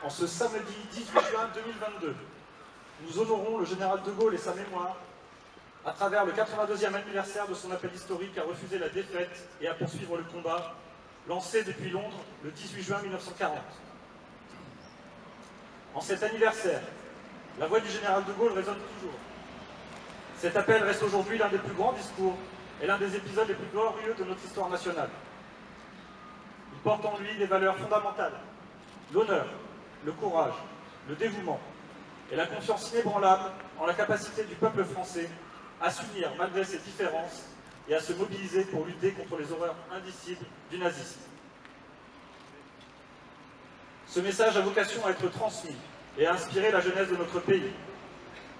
En ce samedi 18 juin 2022, nous honorons le général de Gaulle et sa mémoire à travers le 82e anniversaire de son appel historique à refuser la défaite et à poursuivre le combat lancé depuis Londres le 18 juin 1940. En cet anniversaire, la voix du général de Gaulle résonne toujours. Cet appel reste aujourd'hui l'un des plus grands discours et l'un des épisodes les plus glorieux de notre histoire nationale. Il porte en lui des valeurs fondamentales, l'honneur, le courage, le dévouement et la confiance inébranlable en la capacité du peuple français à s'unir malgré ses différences et à se mobiliser pour lutter contre les horreurs indicibles du nazisme. Ce message a vocation à être transmis et à inspirer la jeunesse de notre pays.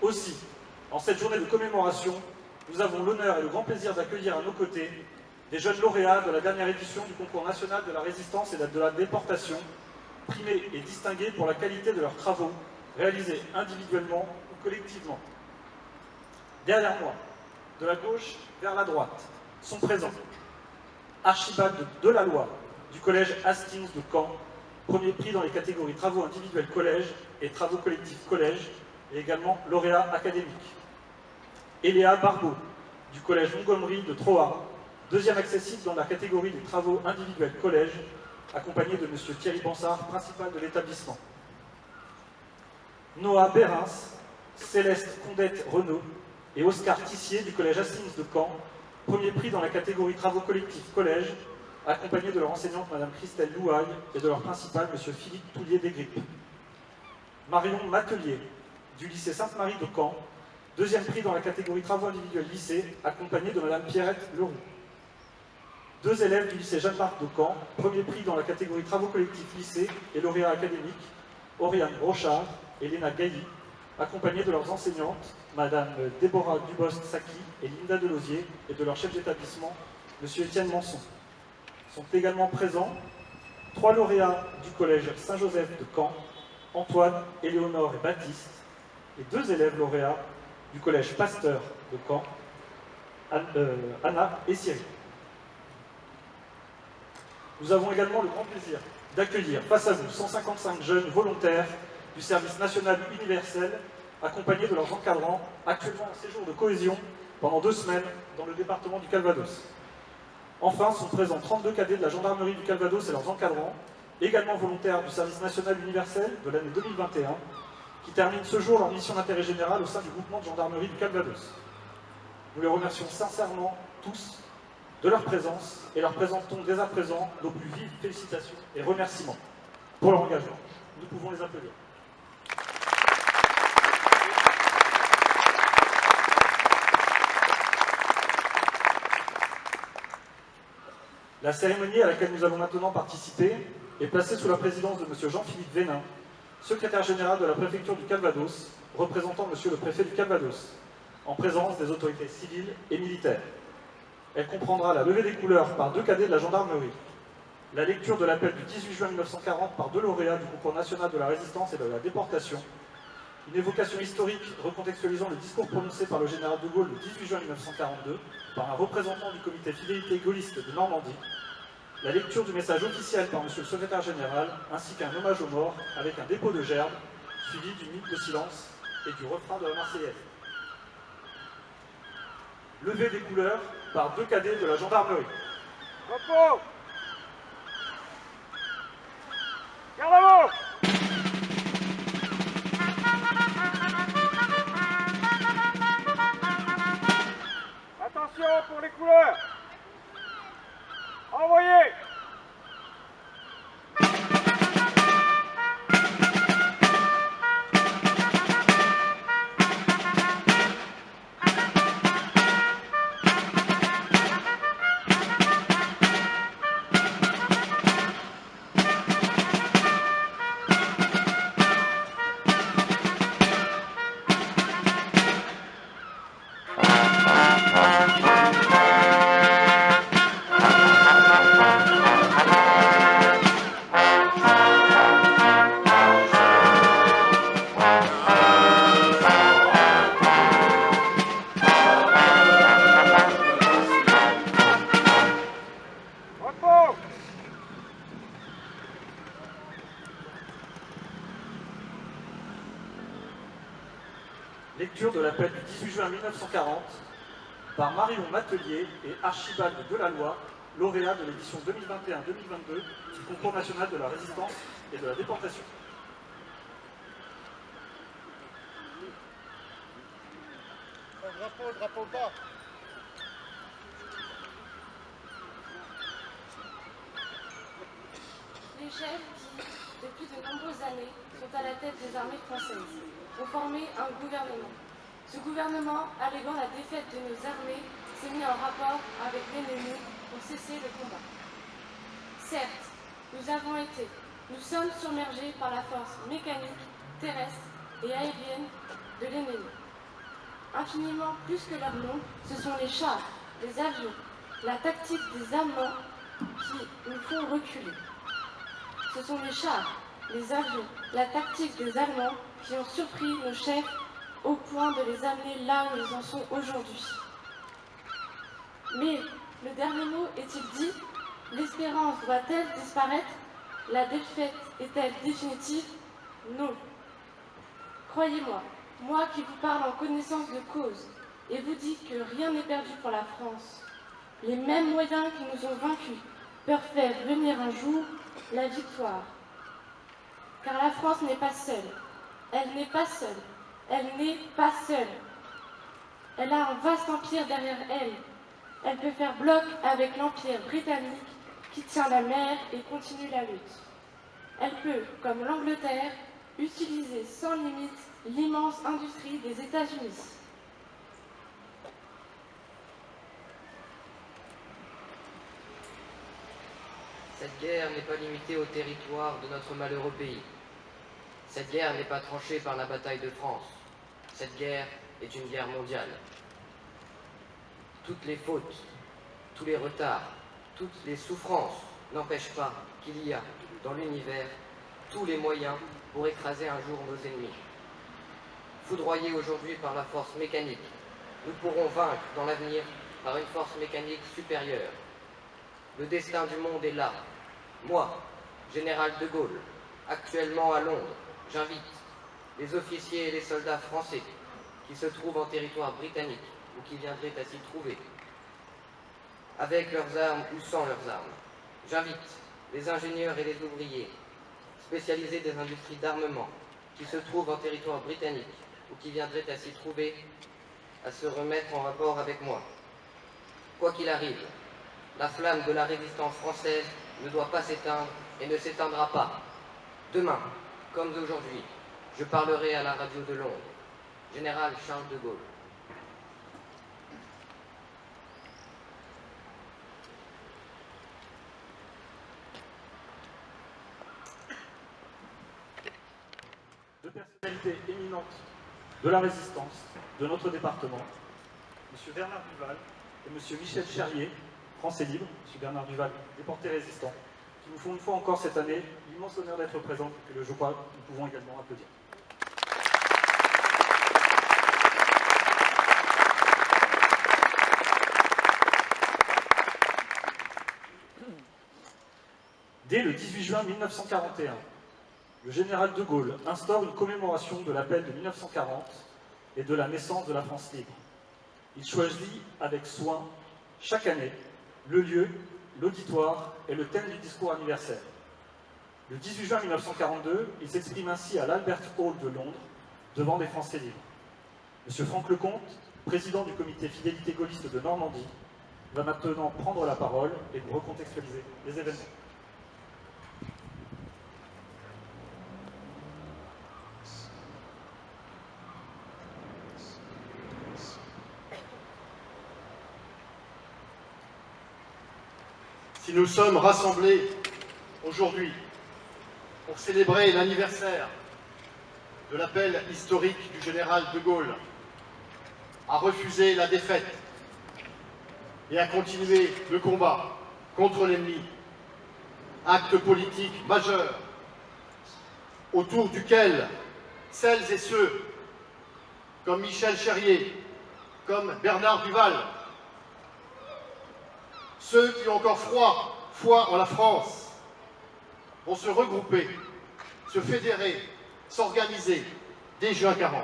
Aussi, en cette journée de commémoration, nous avons l'honneur et le grand plaisir d'accueillir à nos côtés des jeunes lauréats de la dernière édition du concours national de la résistance et de la déportation, primés et distingués pour la qualité de leurs travaux, réalisés individuellement ou collectivement. Derrière moi, de la gauche vers la droite, sont présents Archibald Delalloy du collège Hastings de Caen, premier prix dans les catégories travaux individuels collège et travaux collectifs collège, et également lauréat académique. Eléa Barbeau du collège Montgomery de Troyes, deuxième accessible dans la catégorie des travaux individuels collège, accompagné de M. Thierry Bansard, principal de l'établissement. Noah Bérins, Céleste Condette-Renaud et Oscar Tissier du collège Hastings de Caen, premier prix dans la catégorie travaux collectifs collège, accompagnés de leur enseignante Mme Christelle Louaille et de leur principal M. Philippe Toulier-Desgrippes. Marion Matelier du lycée Sainte-Marie de Caen, deuxième prix dans la catégorie travaux individuels lycée, accompagnée de Mme Pierrette Leroux. Deux élèves du lycée Jeanne-Marc de Caen, premier prix dans la catégorie travaux collectifs lycée et lauréat académique, Oriane Brochard et Léna Gailly, accompagnés de leurs enseignantes, Mme Déborah Dubost-Saki et Linda Delosier, et de leur chef d'établissement, M. Étienne Manson. Sont également présents trois lauréats du collège Saint-Joseph de Caen, Antoine, Éléonore et Baptiste, et deux élèves lauréats du collège Pasteur de Caen, Anna et Cyril. Nous avons également le grand plaisir d'accueillir face à vous 155 jeunes volontaires du service national universel, accompagnés de leurs encadrants, actuellement en séjour de cohésion pendant 2 semaines dans le département du Calvados. Enfin, sont présents 32 cadets de la gendarmerie du Calvados et leurs encadrants, également volontaires du service national universel de l'année 2021, qui terminent ce jour leur mission d'intérêt général au sein du groupement de gendarmerie du Calvados. Nous les remercions sincèrement tous de leur présence et leur présentons dès à présent nos plus vives félicitations et remerciements pour leur engagement. Nous pouvons les applaudir. La cérémonie à laquelle nous allons maintenant participer est placée sous la présidence de M. Jean-Philippe Vénin, secrétaire général de la préfecture du Calvados, représentant M. le préfet du Calvados, en présence des autorités civiles et militaires. Elle comprendra la levée des couleurs par 2 cadets de la gendarmerie, la lecture de l'appel du 18 juin 1940 par 2 lauréats du concours national de la résistance et de la déportation, une évocation historique recontextualisant le discours prononcé par le général de Gaulle le 18 juin 1942 par un représentant du comité fidélité gaulliste de Normandie, la lecture du message officiel par M. le secrétaire général, ainsi qu'un hommage aux morts avec un dépôt de gerbes, suivi d'une minute de silence et du refrain de la Marseillaise. Levée des couleurs par 2 cadets de la gendarmerie. Repos. Garde à vous. Attention pour les couleurs. Envoyez. Lecture de l'appel du 18 juin 1940 par Marion Matelier et Archibald Delalloy, lauréat de l'édition 2021-2022 du Concours national de la résistance et de la déportation. Drapeau bas. Les chefs qui, depuis de nombreuses années, sont à la tête des armées françaises, ont formé un gouvernement. Ce gouvernement, alléguant la défaite de nos armées, s'est mis en rapport avec l'ennemi pour cesser le combat. Certes, nous sommes submergés par la force mécanique, terrestre et aérienne de l'ennemi. Infiniment plus que leur nom, ce sont les chars, les avions, la tactique des Allemands qui nous font reculer. Ce sont les chars, les avions, la tactique des Allemands qui ont surpris nos chefs au point de les amener là où ils en sont aujourd'hui. Mais le dernier mot est-il dit? L'espérance doit-elle disparaître? La défaite est-elle définitive? Non. Croyez-moi, moi qui vous parle en connaissance de cause, et vous dis que rien n'est perdu pour la France, les mêmes moyens qui nous ont vaincus peuvent faire venir un jour la victoire. Car la France n'est pas seule. Elle n'est pas seule. Elle n'est pas seule. Elle a un vaste empire derrière elle. Elle peut faire bloc avec l'empire britannique qui tient la mer et continue la lutte. Elle peut, comme l'Angleterre, utiliser sans limite l'immense industrie des États-Unis. Cette guerre n'est pas limitée au territoire de notre malheureux pays. Cette guerre n'est pas tranchée par la bataille de France. Cette guerre est une guerre mondiale. Toutes les fautes, tous les retards, toutes les souffrances n'empêchent pas qu'il y a dans l'univers tous les moyens pour écraser un jour nos ennemis. Foudroyés aujourd'hui par la force mécanique, nous pourrons vaincre dans l'avenir par une force mécanique supérieure. Le destin du monde est là. Moi, général de Gaulle, actuellement à Londres, j'invite les officiers et les soldats français qui se trouvent en territoire britannique ou qui viendraient à s'y trouver, avec leurs armes ou sans leurs armes. J'invite les ingénieurs et les ouvriers spécialisés des industries d'armement qui se trouvent en territoire britannique ou qui viendraient à s'y trouver à se remettre en rapport avec moi. Quoi qu'il arrive, la flamme de la résistance française ne doit pas s'éteindre et ne s'éteindra pas. Demain, comme aujourd'hui, je parlerai à la radio de Londres. Général Charles de Gaulle. Deux personnalités éminentes de la résistance de notre département, M. Bernard Duval et M. Michel Cherrier, Français libre, M. Bernard Duval, déporté résistant, qui nous font une fois encore cette année l'immense honneur d'être présents et que je crois que nous pouvons également applaudir. Dès le 18 juin 1941, le général de Gaulle instaure une commémoration de l'appel de 1940 et de la naissance de la France libre. Il choisit avec soin, chaque année, le lieu, l'auditoire et le thème du discours anniversaire. Le 18 juin 1942, il s'exprime ainsi à l'Albert Hall de Londres, devant des Français libres. M. Franck Lecomte, président du comité fidélité gaulliste de Normandie, va maintenant prendre la parole et nous recontextualiser les événements. Si nous sommes rassemblés aujourd'hui pour célébrer l'anniversaire de l'appel historique du général de Gaulle à refuser la défaite et à continuer le combat contre l'ennemi, acte politique majeur autour duquel celles et ceux comme Michel Cherrier, comme Bernard Duval, ceux qui ont encore foi en la France, vont se regrouper, se fédérer, s'organiser dès juin 40.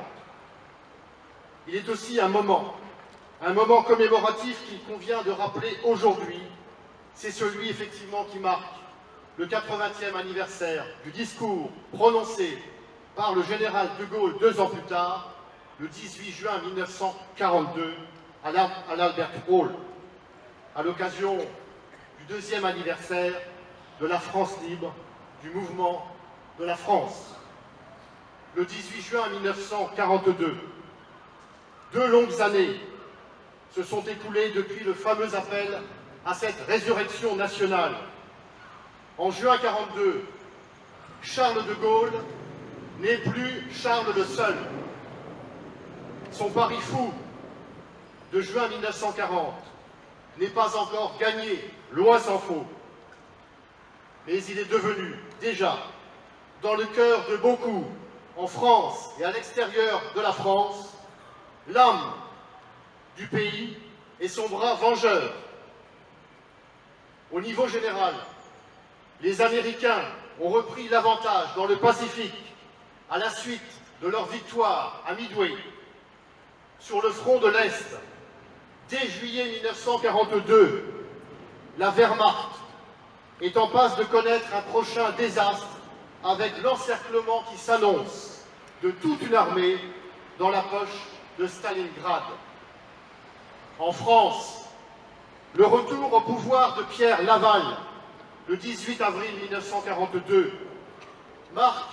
il est aussi un moment commémoratif qu'il convient de rappeler aujourd'hui. C'est celui effectivement qui marque le 80e anniversaire du discours prononcé par le général de Gaulle 2 ans plus tard, le 18 juin 1942, à l'Albert Hall, à l'occasion du 2e anniversaire de la France libre, du mouvement de la France. Le 18 juin 1942, 2 longues années se sont écoulées depuis le fameux appel à cette résurrection nationale. En juin 1942, Charles de Gaulle n'est plus Charles le Seul. Son pari fou de juin 1940 n'est pas encore gagné, loin s'en faut. Mais il est devenu, déjà, dans le cœur de beaucoup, en France et à l'extérieur de la France, l'âme du pays et son bras vengeur. Au niveau général, les Américains ont repris l'avantage dans le Pacifique à la suite de leur victoire à Midway. Sur le front de l'Est, dès juillet 1942, la Wehrmacht est en passe de connaître un prochain désastre avec l'encerclement qui s'annonce de toute une armée dans la poche de Stalingrad. En France, le retour au pouvoir de Pierre Laval, le 18 avril 1942, marque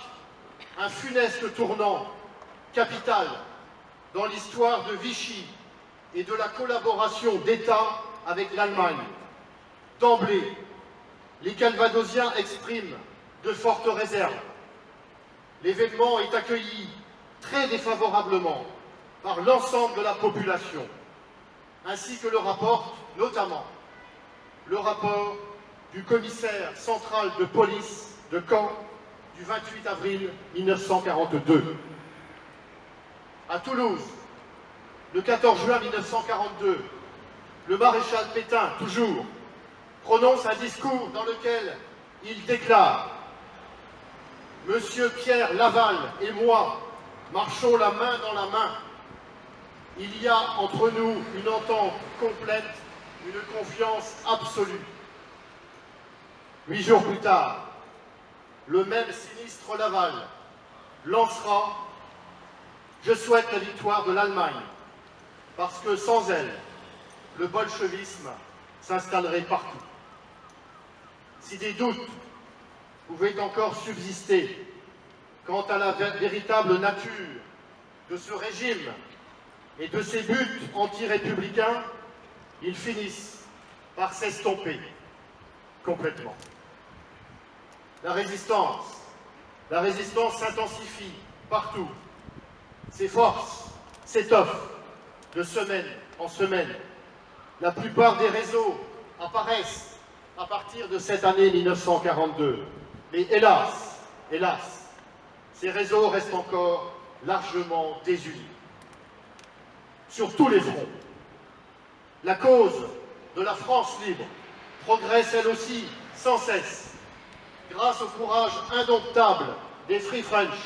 un funeste tournant capital dans l'histoire de Vichy et de la collaboration d'État avec l'Allemagne. D'emblée, les Calvadosiens expriment de fortes réserves. L'événement est accueilli très défavorablement par l'ensemble de la population, ainsi que le rapporte notamment le rapport du commissaire central de police de Caen du 28 avril 1942. À Toulouse, le 14 juin 1942, le maréchal Pétain, toujours, prononce un discours dans lequel il déclare « Monsieur Pierre Laval et moi marchons la main dans la main. Il y a entre nous une entente complète, une confiance absolue. » 8 jours plus tard, le même sinistre Laval lancera « Je souhaite la victoire de l'Allemagne, parce que sans elle, le bolchevisme s'installerait partout. » Si des doutes pouvaient encore subsister quant à la véritable nature de ce régime et de ses buts anti-républicains, ils finissent par s'estomper complètement. La résistance s'intensifie partout. Ses forces s'étoffent de semaine en semaine. La plupart des réseaux apparaissent à partir de cette année 1942. Mais hélas, ces réseaux restent encore largement désunis. Sur tous les fronts, la cause de la France libre progresse elle aussi sans cesse, grâce au courage indomptable des Free French.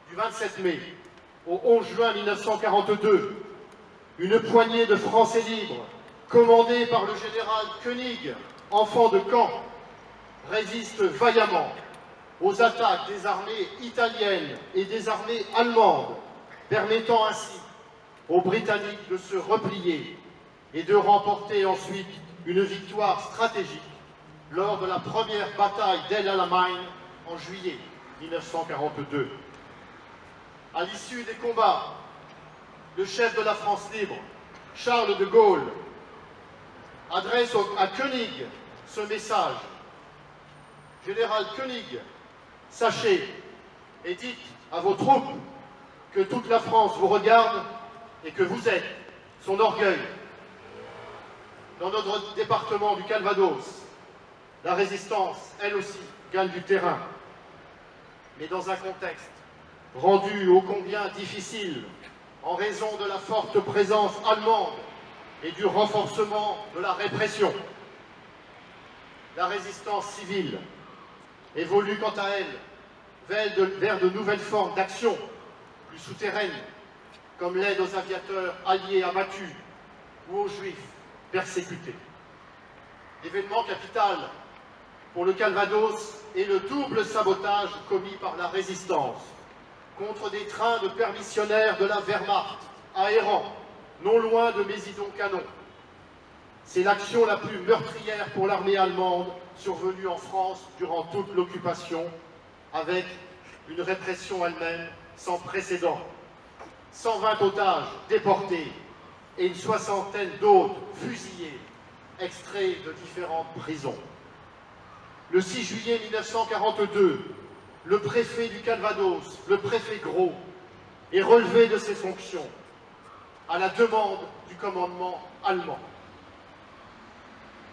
Du 27 mai au 11 juin 1942, une poignée de Français libres, commandée par le général Koenig, enfant de Caen, résiste vaillamment aux attaques des armées italiennes et des armées allemandes, permettant ainsi aux Britanniques de se replier et de remporter ensuite une victoire stratégique lors de la première bataille d'El Alamein en juillet 1942. À l'issue des combats, le chef de la France libre, Charles de Gaulle, adresse à Koenig ce message. Général Koenig, sachez et dites à vos troupes que toute la France vous regarde et que vous êtes son orgueil. Dans notre département du Calvados, la résistance, elle aussi, gagne du terrain. Mais dans un contexte rendu ô combien difficile en raison de la forte présence allemande et du renforcement de la répression. La résistance civile évolue quant à elle vers de nouvelles formes d'action plus souterraines, comme l'aide aux aviateurs alliés abattus ou aux juifs persécutés. L'événement capital pour le Calvados est le double sabotage commis par la résistance contre des trains de permissionnaires de la Wehrmacht à Héran, non loin de Mésidon-Canon. C'est l'action la plus meurtrière pour l'armée allemande survenue en France durant toute l'occupation, avec une répression elle-même sans précédent. 120 otages déportés et une soixantaine d'autres fusillés, extraits de différentes prisons. Le 6 juillet 1942, le préfet du Calvados, le préfet Gros, est relevé de ses fonctions à la demande du commandement allemand.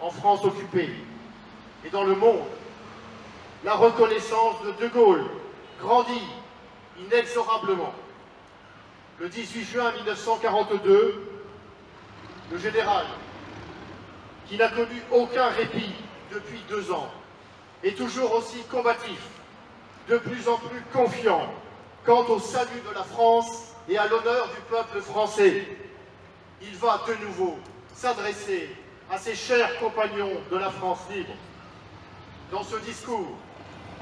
En France occupée et dans le monde, la reconnaissance de Gaulle grandit inexorablement. Le 18 juin 1942, le général, qui n'a connu aucun répit depuis 2 ans, est toujours aussi combatif, de plus en plus confiant quant au salut de la France et à l'honneur du peuple français. Il va de nouveau s'adresser à ses chers compagnons de la France libre. Dans ce discours,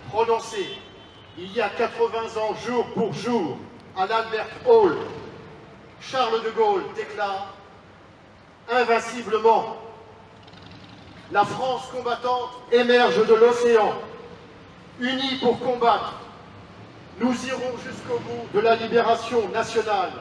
prononcé il y a 80 ans jour pour jour à l'Albert Hall, Charles de Gaulle déclare invinciblement: la France combattante émerge de l'océan, unie pour combattre. Nous irons jusqu'au bout de la libération nationale